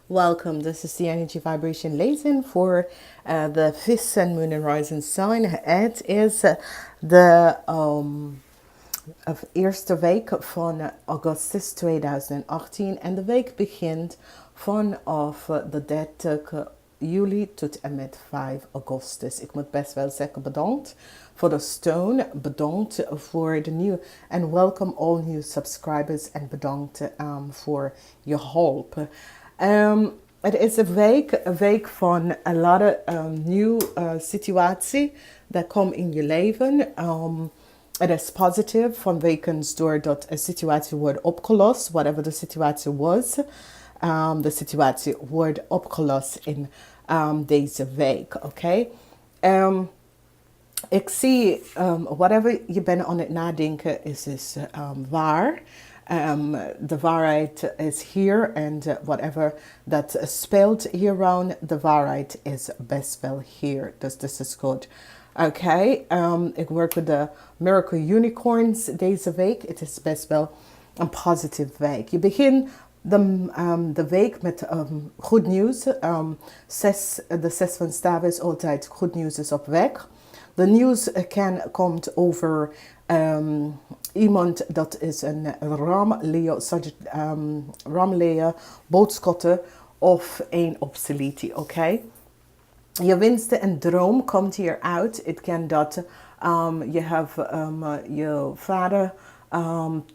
Welcome. This is the energy vibration Lezing for the Vissen moon and rising sign. Het is de eerste week van augustus 2018 en de week begint vanaf de 30 juli tot en met 5 augustus. Ik moet best wel zeggen bedankt voor de steun, bedankt voor de nieuwe en welcome all new subscribers en bedankt voor je hulp. Het is een week van een lot of nieuwe situatie dat komt in je leven. Het is positief vanwege doordat een situatie wordt opgelost, whatever de situatie was. De situatie wordt opgelost in deze week, oké? Ik zie, whatever je bent aan het nadenken is waar. De waarheid is hier en whatever dat speelt hier rond, de waarheid is best wel hier. Dus this is goed. Oké, ik werk met de Miracle Unicorns deze week. Het is best wel een positieve week. Je begint de week met goed nieuws. De 6 van staven is altijd goed nieuws is op weg. De nieuws komt over iemand dat is een Ram-Leo, boodschatter of een obsoletie, oké? Je wenste en droom komt hier uit. Het kan dat je hebt je vader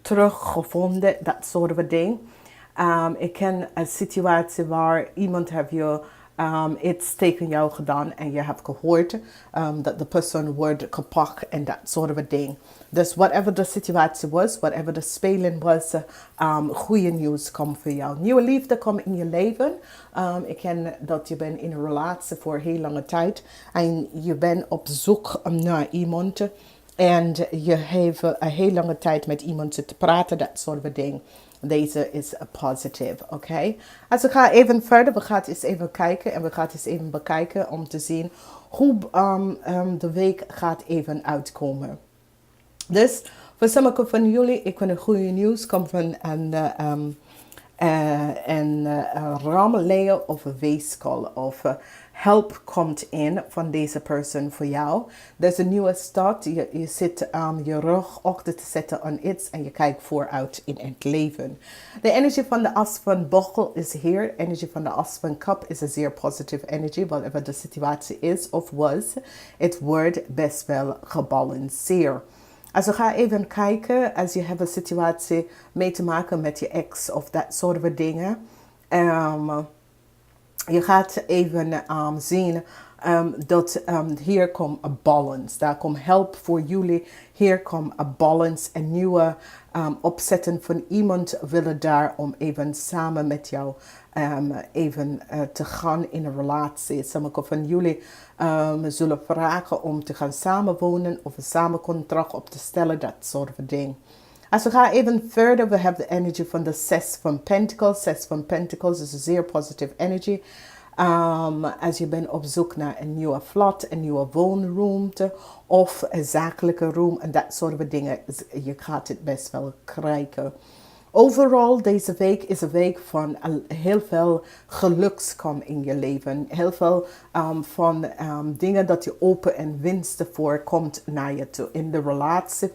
teruggevonden, dat soort van ding. Ik ken een situatie waar iemand heeft je iets tegen jou gedaan en je hebt gehoord dat de persoon wordt gepakt en dat soort van ding. Dus whatever de situatie was, whatever de speling was, goede nieuws komt voor jou. Nieuwe liefde komt in je leven. Ik ken dat je bent in een relatie voor een heel lange tijd en je bent op zoek naar iemand. En je hebt een heel lange tijd met iemand te praten, dat soort van ding. Deze is positief, oké? Als we gaan even verder, we gaan eens even kijken en we gaan eens even bekijken om te zien hoe de week gaat even uitkomen. Dus voor sommigen van jullie, ik vind een goede nieuws, komt van een Ram-Leo of een weeskal of help komt in van deze persoon voor jou. Er is een nieuwe start. Je zit je rug achter te zetten aan iets en je kijkt vooruit in het leven. De energie van de as van bochel is hier. De energie van de as van kap is een zeer positieve energie. Whatever de situatie is of was, het wordt best wel gebalanceerd. Als we gaan even kijken, als je hebt een situatie mee te maken met je ex of dat soort van dingen. Je gaat even zien dat hier komt een balance. Daar komt help voor jullie. Hier komt een balance. Een nieuwe opzetten van iemand willen daar om even samen met jou even te gaan in een relatie. Sommigen van jullie zullen vragen om te gaan samenwonen of een samencontract op te stellen. Dat soort van ding. Als we gaan even verder, we hebben de energie van de 6 van Pentacles. 6 van Pentacles is een zeer positieve energie. Als je bent op zoek naar een nieuwe flat, een nieuwe woonruimte of een zakelijke room en dat soort van dingen, je gaat het best wel krijgen. Overal, deze week is een week van heel veel geluks komt in je leven. Heel veel van dingen dat je open en winsten voor komt naar je toe. In de relatie,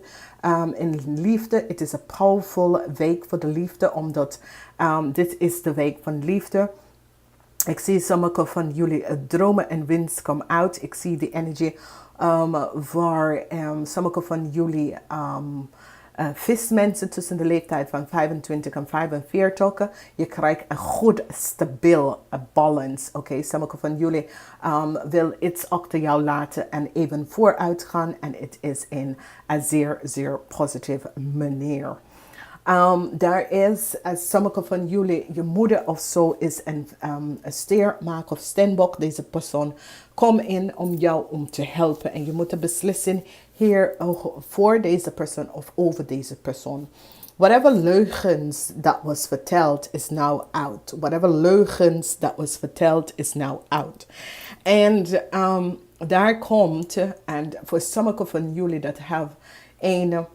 in liefde. Het is een powerful week voor de liefde, omdat dit is de week van liefde. Ik zie sommige van jullie dromen en winst komen uit. Ik zie de energie waar sommige van jullie vismensen tussen de leeftijd van 25 en 45. Je krijgt een goed, stabiel balance. Oké, sommige van jullie wil iets achter jou laten en even vooruit gaan. En het is in een zeer, zeer positieve manier. Daar is, sommige van jullie, je moeder of zo is een steermaker of steenbok. Deze persoon komt in om jou om te helpen. En je moet een beslissing hier voor deze persoon of over deze persoon. Whatever leugens that was verteld is now out. Whatever leugens that was verteld is now out. En daar komt, en voor sommige van jullie dat hebben een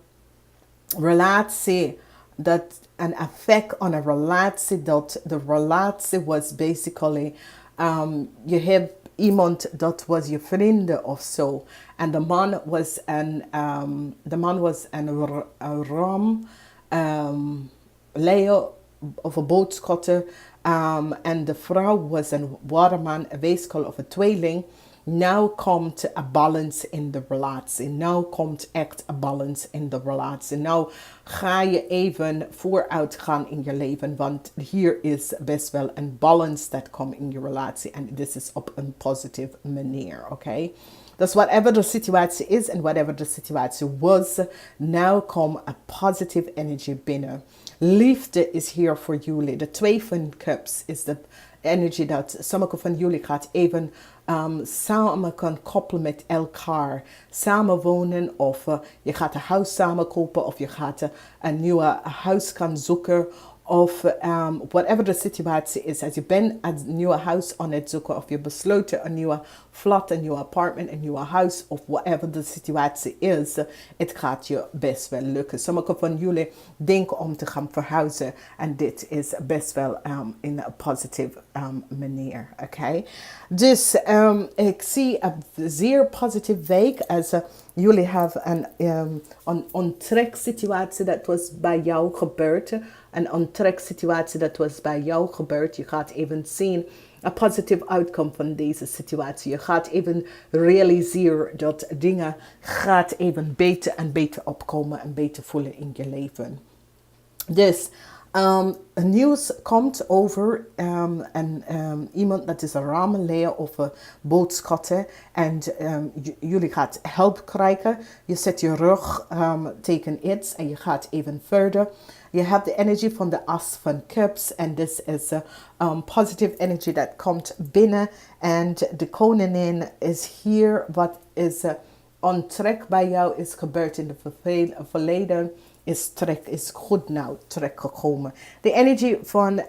relatie dat een effect on een relatie, dat de relatie was basically, je hebt iemand dat was je vrienden of zo. En de man was een ram, leier of een boodschatter. En de vrouw was een waterman, een weeskal of een tweeling. Nou komt een balance in de relatie. Nou komt echt een balance in de relatie. Nou ga je even vooruit gaan in je leven. Want hier is best wel een balance dat komt in je relatie. En dit is op een positieve manier. Oké? Dus whatever de situatie is en whatever de situatie was, nou komt een positive energy binnen. Liefde is hier voor jullie. De 2 van cups is de energy dat sommige van jullie gaat even samen kan koppelen met elkaar. Samenwonen of je gaat een huis samen kopen of je gaat een nieuwe huis kan zoeken. Of whatever de situatie is. Als je bent een nieuwe huis aan het zoeken. Of je besloten een nieuwe flat, een nieuw apartment, een nieuw huis. Of whatever de situatie is. Het gaat je best wel lukken. Sommigen van jullie denken om te gaan verhuizen. En dit is best wel in een positieve manier. Oké? Dus ik zie een zeer positieve week. Als jullie hebben een onttreksituatie dat was bij jou gebeurd. Een onttreksituatie dat was bij jou gebeurd. Je gaat even zien een positieve outcome van deze situatie. Je gaat even realiseren dat dingen gaat even beter en beter opkomen en beter voelen in je leven. Dus nieuws komt over iemand dat is een ramenleer of een boodschatter. En jullie gaat hulp krijgen. Je zet je rug tegen iets en je gaat even verder. Je hebt de energie van de as van cups. En dit is positive energy dat komt binnen. En de koningin is hier. Wat is ontrek bij jou is gebeurd in het verleden. Is goed nou trek gekomen. De energie van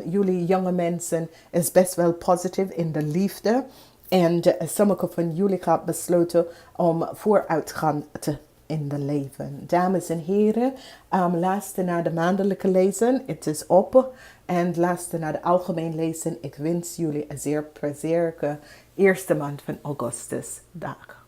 jullie jonge mensen is best wel positief in de liefde. En sommige van jullie gaan besloten om vooruit te gaan in de leven. Dames en heren, luister naar de maandelijke lezen. Het is op. En luister naar de algemeen lezen. Ik wens jullie een zeer plezierige eerste maand van augustus. Dag.